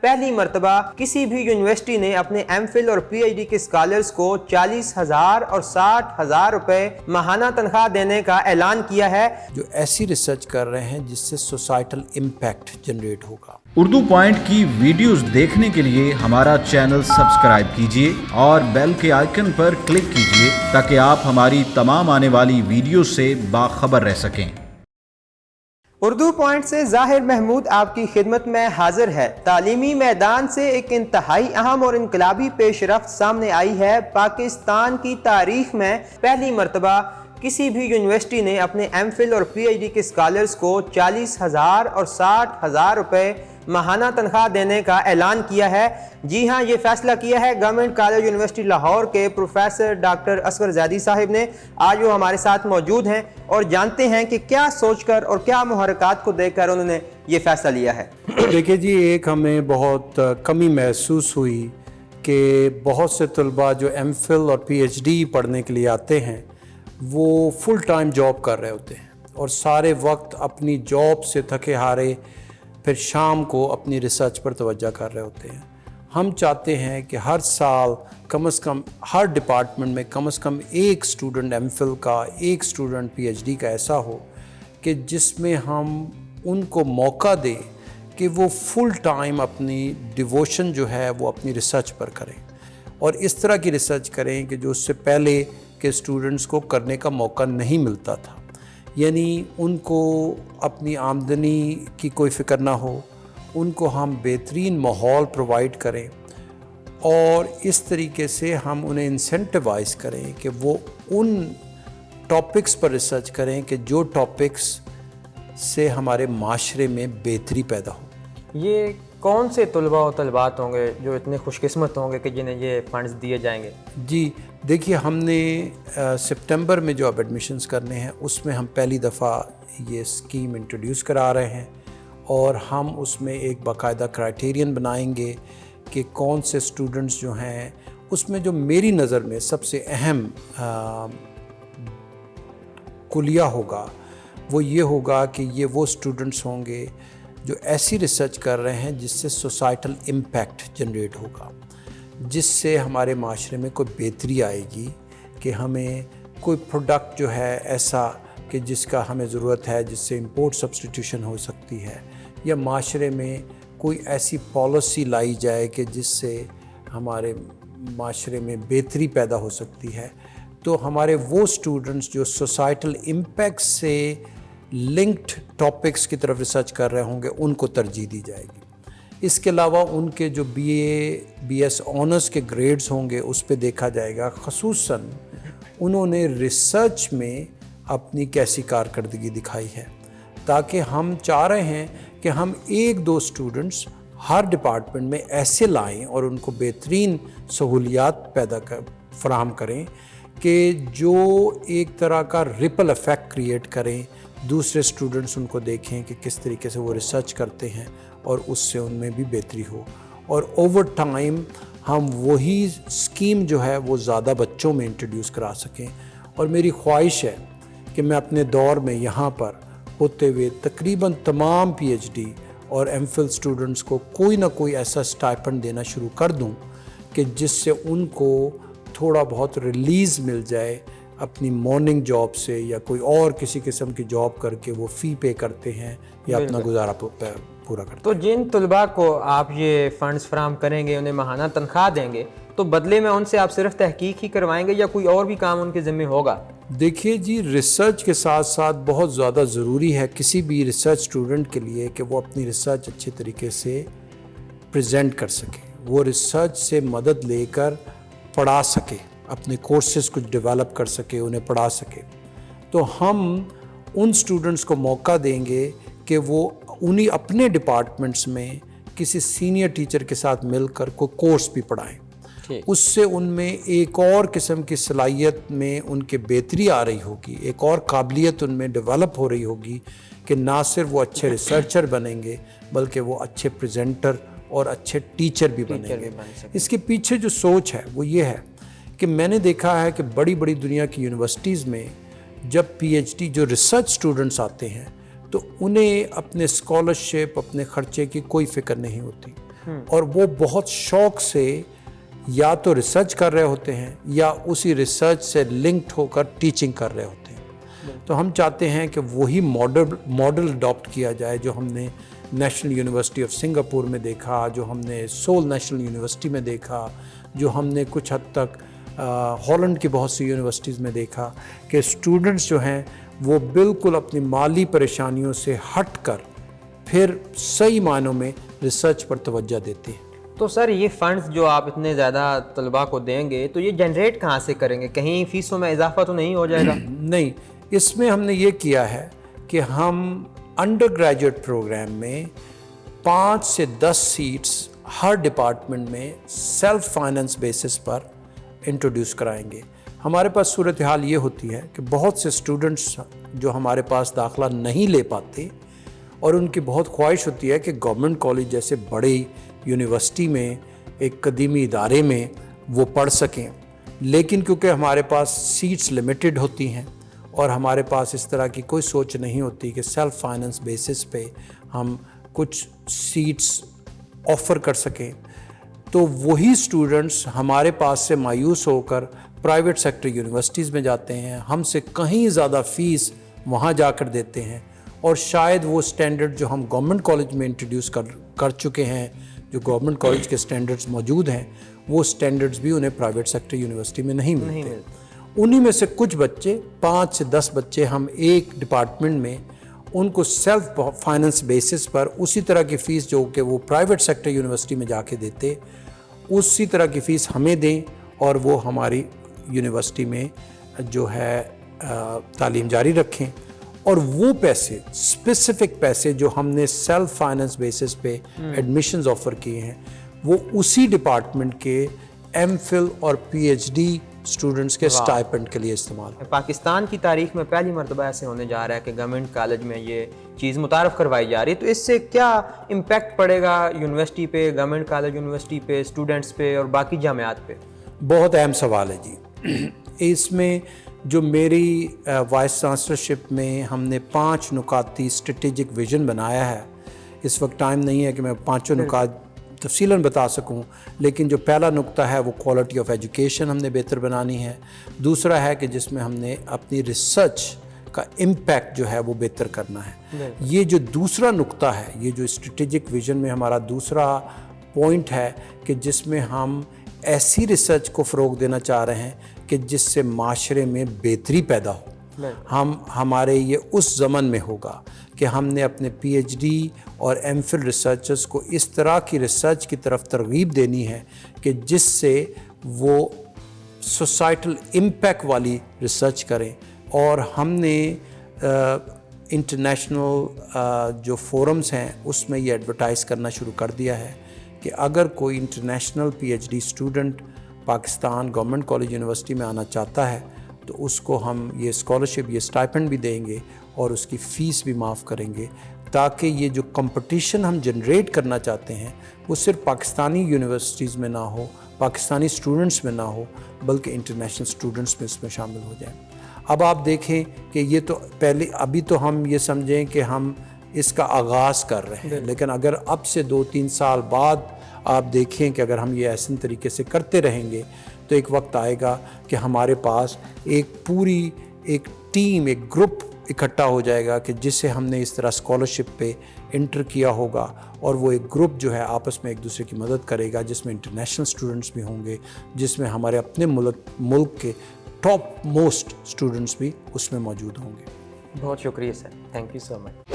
पहली मर्तबा किसी भी यूनिवर्सिटी ने अपने एमफिल और पीएचडी के स्कॉलर्स को 40,000 और 60,000 रुपए माहाना तनख्वाह देने का ऐलान किया है, जो ऐसी रिसर्च कर रहे हैं जिससे सोसाइटल इम्पैक्ट जनरेट होगा। उर्दू पॉइंट की वीडियोस देखने के लिए हमारा चैनल सब्सक्राइब कीजिए और बेल के आइकन पर क्लिक कीजिए ताकि आप हमारी तमाम आने वाली वीडियो से बाखबर रह सकें। उर्दू पॉइंट से ज़ाहिर महमूद आपकी खिदमत में हाजिर है। तालीमी मैदान से एक इंतहाई अहम और इनकलाबी पेशरफ्त सामने आई है। पाकिस्तान की तारीख में पहली मर्तबा किसी भी यूनिवर्सिटी ने अपने एमफिल और पीएचडी के स्कॉलर्स को 40,000 और 60,000 रुपए माहाना तनख्वाह देने का ऐलान किया है। जी हाँ, ये फैसला किया है गवर्नमेंट कॉलेज यूनिवर्सिटी लाहौर के प्रोफेसर डॉक्टर असगर ज़ैदी साहिब ने। आज वो हमारे साथ मौजूद हैं और जानते हैं कि क्या सोचकर और क्या मुहर्रकात को देखकर उन्होंने ये फैसला लिया है। देखिए जी, एक हमें बहुत कमी महसूस हुई कि बहुत से तलबा जो एमफिल और पीएचडी पढ़ने के लिए आते हैं वो फुल टाइम जॉब कर रहे होते हैं और सारे वक्त अपनी जॉब से थके हारे फिर शाम को अपनी रिसर्च पर तवज्जो कर रहे होते हैं। हम चाहते हैं कि हर साल कम से कम हर डिपार्टमेंट में कम से कम एक स्टूडेंट एमफिल का, एक स्टूडेंट पीएचडी का ऐसा हो कि जिसमें हम उनको मौका दें कि वो फुल टाइम अपनी डिवोशन जो है वो अपनी रिसर्च पर करें और इस तरह की रिसर्च करें कि जो उससे पहले के स्टूडेंट्स को करने का मौका नहीं मिलता था। यानी उनको अपनी आमदनी की कोई फ़िक्र ना हो, उनको हम बेहतरीन माहौल प्रोवाइड करें और इस तरीके से हम उन्हें इंसेंटिवाइज़ करें कि वो उन टॉपिक्स पर रिसर्च करें कि जो टॉपिक्स से हमारे माशरे में बेहतरी पैदा हो। ये कौन से तलबा और तलबात होंगे जो इतने खुशकिस्मत होंगे कि जिन्हें ये फंड्स दिए जाएंगे? जी देखिए, हमने सितंबर में जो अब एडमिशन्स करने हैं उसमें हम पहली दफ़ा ये स्कीम इंट्रोड्यूस करा रहे हैं और हम उसमें एक बाकायदा क्राइटेरियन बनाएंगे कि कौन से स्टूडेंट्स जो हैं उसमें जो मेरी नज़र में सबसे अहम कुलिया होगा वो ये होगा कि ये वो स्टूडेंट्स होंगे जो ऐसी रिसर्च कर रहे हैं जिससे सोसाइटल इम्पैक्ट जनरेट होगा, जिससे हमारे माशरे में कोई बेहतरी आएगी कि हमें कोई प्रोडक्ट जो है ऐसा कि जिसका हमें ज़रूरत है, जिससे इंपोर्ट सब्स्टिट्यूशन हो सकती है, या माशरे में कोई ऐसी पॉलिसी लाई जाए कि जिससे हमारे माशरे में बेहतरी पैदा हो सकती है। तो हमारे वो स्टूडेंट्स जो सोसाइटल इम्पैक्ट से लिंक्ड टॉपिक्स की तरफ रिसर्च कर रहे होंगे उनको तरजीह दी जाएगी। इसके अलावा उनके जो BA/BS ऑनर्स के ग्रेड्स होंगे उस पे देखा जाएगा, ख़ुसूसन उन्होंने रिसर्च में अपनी कैसी कारकर्दगी दिखाई है, ताकि हम चाह रहे हैं कि हम एक दो स्टूडेंट्स हर डिपार्टमेंट में ऐसे लाएं और उनको बेहतरीन सहूलियात फराहम करें कि जो एक तरह का रिपल इफ़ेक्ट क्रिएट करें, दूसरे स्टूडेंट्स उनको देखें कि किस तरीके से वो रिसर्च करते हैं और उससे उनमें भी बेहतरी हो और ओवर टाइम हम वही स्कीम जो है वो ज़्यादा बच्चों में इंट्रोड्यूस करा सकें। और मेरी ख्वाहिश है कि मैं अपने दौर में यहाँ पर होते हुए तकरीबन तमाम PhD और MPhil स्टूडेंट्स को कोई ना कोई ऐसा स्टाइपेंड देना शुरू कर दूँ कि जिससे उनको थोड़ा बहुत रिलीज़ मिल जाए अपनी मॉर्निंग जॉब से या कोई और किसी किस्म की जॉब करके वो फ़ी पे करते हैं या अपना गुजारा पूरा करते हैं। तो जिन तलबा को आप ये फ़ंड्स फराहम करेंगे, उन्हें माहाना तनख्वाह देंगे, तो बदले में उनसे आप सिर्फ तहकीक ही करवाएंगे या कोई और भी काम उनके ज़िम्मे होगा? देखिए जी, रिसर्च के साथ साथ बहुत ज़्यादा ज़रूरी है किसी भी रिसर्च स्टूडेंट के लिए कि वो अपनी रिसर्च अच्छे तरीके से प्रेजेंट कर सके, वो रिसर्च से मदद लेकर पढ़ा सके, अपने कोर्सेज़ कुछ डेवलप कर सके, उन्हें पढ़ा सके। तो हम उन स्टूडेंट्स को मौका देंगे कि वो उन्हीं अपने डिपार्टमेंट्स में किसी सीनियर टीचर के साथ मिलकर कोई कोर्स भी पढ़ाएं। उससे उनमें एक और किस्म की सलाहियत में उनके बेहतरी आ रही होगी, एक और काबिलियत उनमें डेवलप हो रही होगी कि ना सिर्फ वो अच्छे रिसर्चर बनेंगे बल्कि वो अच्छे प्रेजेंटर और अच्छे टीचर भी बनेंगे। इसके पीछे जो सोच है वो ये है कि मैंने देखा है कि बड़ी बड़ी दुनिया की यूनिवर्सिटीज़ में जब PhD जो रिसर्च स्टूडेंट्स आते हैं तो उन्हें अपने स्कॉलरशिप, अपने ख़र्चे की कोई फ़िक्र नहीं होती। اور وہ بہت شوق سے یا تو ریسرچ کر رہے ہوتے ہیں یا اسی ریسرچ سے لنکڈ ہو کر ٹیچنگ کر رہے ہوتے ہیں. تو ہم چاہتے ہیں کہ وہی ماڈل اڈاپٹ کیا جائے جو ہم نے نیشنل یونیورسٹی آف سنگاپور میں دیکھا, جو ہم نے سول نیشنل یونیورسٹی میں دیکھا, جو ہم نے کچھ حد تک ہالینڈ کی بہت سی یونیورسٹیز میں دیکھا کہ اسٹوڈنٹس جو ہیں وہ بالکل اپنی مالی پریشانیوں سے ہٹ کر پھر صحیح معنوں میں ریسرچ پر توجہ دیتے ہیں. تو سر یہ فنڈز جو آپ اتنے زیادہ طلباء کو دیں گے تو یہ جنریٹ کہاں سے کریں گے؟ کہیں فیسوں میں اضافہ تو نہیں ہو جائے گا؟ نہیں, اس میں ہم نے یہ کیا ہے کہ ہم انڈر گریجویٹ پروگرام میں 5 سے 10 سیٹس ہر ڈپارٹمنٹ میں سیلف فائننس بیسس پر انٹروڈیوس کرائیں گے. ہمارے پاس صورتحال یہ ہوتی ہے کہ بہت سے اسٹوڈنٹس جو ہمارے پاس داخلہ نہیں لے پاتے اور ان کی بہت خواہش ہوتی ہے کہ گورنمنٹ کالج جیسے بڑے یونیورسٹی میں, ایک قدیمی ادارے میں وہ پڑھ سکیں, لیکن کیونکہ ہمارے پاس سیٹس لمیٹڈ ہوتی ہیں اور ہمارے پاس اس طرح کی کوئی سوچ نہیں ہوتی کہ سیلف فائننس بیسس پہ ہم کچھ سیٹس آفر کر سکیں, تو وہی اسٹوڈنٹس ہمارے پاس سے مایوس ہو کر پرائیویٹ سیکٹر یونیورسٹیز میں جاتے ہیں, ہم سے کہیں زیادہ فیس وہاں جا کر دیتے ہیں, اور شاید وہ سٹینڈرڈ جو ہم گورنمنٹ کالج میں انٹروڈیوس کر چکے ہیں, جو گورنمنٹ کالج کے سٹینڈرڈز موجود ہیں, وہ سٹینڈرڈز بھی انہیں پرائیویٹ سیکٹر یونیورسٹی میں نہیں ملتے. انہی میں سے کچھ بچے 5 سے 10 بچے ہم ایک ڈپارٹمنٹ میں ان کو سیلف فائننس بیسس پر اسی طرح کی فیس جو کہ وہ پرائیویٹ سیکٹر یونیورسٹی میں جا کے دیتے, اسی طرح کی فیس ہمیں دیں اور وہ ہماری یونیورسٹی میں جو ہے تعلیم جاری رکھیں, اور وہ پیسے اسپیسیفک پیسے جو ہم نے سیلف فائننس بیسس پہ ایڈمیشنز آفر کیے ہیں وہ اسی ڈپارٹمنٹ کے ایم فل اور پی ایچ ڈی اسٹوڈنٹس کے اسٹائپنڈ کے لیے استعمال. پاکستان کی تاریخ میں پہلی مرتبہ ایسے ہونے جا رہا ہے کہ گورنمنٹ کالج میں یہ چیز متعارف کروائی جا رہی ہے, تو اس سے کیا امپیکٹ پڑے گا یونیورسٹی پہ, گورنمنٹ کالج یونیورسٹی پہ, اسٹوڈنٹس پہ اور باقی جامعات پہ؟ بہت اہم سوال ہے جی. اس میں جو میری وائس چانسلرشپ میں ہم نے 5 نکاتی اسٹریٹجک ویژن بنایا ہے, اس وقت ٹائم نہیں ہے کہ میں 5 نکات تفصیلاً بتا سکوں, لیکن جو پہلا نقطہ ہے وہ کوالٹی آف ایجوکیشن ہم نے بہتر بنانی ہے. دوسرا ہے کہ جس میں ہم نے اپنی ریسرچ کا امپیکٹ جو ہے وہ بہتر کرنا ہے. یہ جو دوسرا نقطہ ہے, یہ جو اسٹریٹجک ویژن میں ہمارا دوسرا پوائنٹ ہے کہ جس میں ہم ایسی ریسرچ کو فروغ دینا چاہ رہے ہیں کہ جس سے معاشرے میں بہتری پیدا ہو. ہمارے یہ اس زمن میں ہوگا کہ ہم نے اپنے پی ایچ ڈی اور ایم فل ریسرچرز کو اس طرح کی ریسرچ کی طرف ترغیب دینی ہے کہ جس سے وہ سوسائٹل امپیکٹ والی ریسرچ کریں. اور ہم نے انٹرنیشنل جو فورمز ہیں اس میں یہ ایڈورٹائز کرنا شروع کر دیا ہے کہ اگر کوئی international P H D student Pakistan government college university میں آنا چاہتا ہے تو اس کو ہم یہ اسکالرشپ, یہ اسٹائپنڈ بھی دیں گے اور اس کی فیس بھی معاف کریں گے, تاکہ یہ جو کمپٹیشن ہم جنریٹ کرنا چاہتے ہیں وہ صرف پاکستانی یونیورسٹیز میں نہ ہو, پاکستانی اسٹوڈنٹس میں نہ ہو, بلکہ انٹرنیشنل اسٹوڈنٹس میں اس میں شامل ہو جائیں. اب آپ دیکھیں کہ یہ تو پہلے ابھی تو ہم یہ سمجھیں کہ ہم اس کا آغاز کر رہے ہیں, لیکن اگر اب سے 2-3 سال بعد آپ دیکھیں کہ اگر ہم یہ ایسے طریقے سے کرتے رہیں گے تو ایک وقت آئے گا کہ ہمارے پاس ایک ٹیم, ایک گروپ اکٹھا ہو جائے گا کہ جسے ہم نے اس طرح اسکالرشپ پہ انٹر کیا ہوگا, اور وہ ایک گروپ جو ہے آپس میں ایک دوسرے کی مدد کرے گا, جس میں انٹرنیشنل اسٹوڈنٹس بھی ہوں گے, جس میں ہمارے اپنے ملک کے ٹاپ موسٹ اسٹوڈنٹس بھی اس میں موجود ہوں گے. بہت شکریہ سر, تھینک یو سو مچ.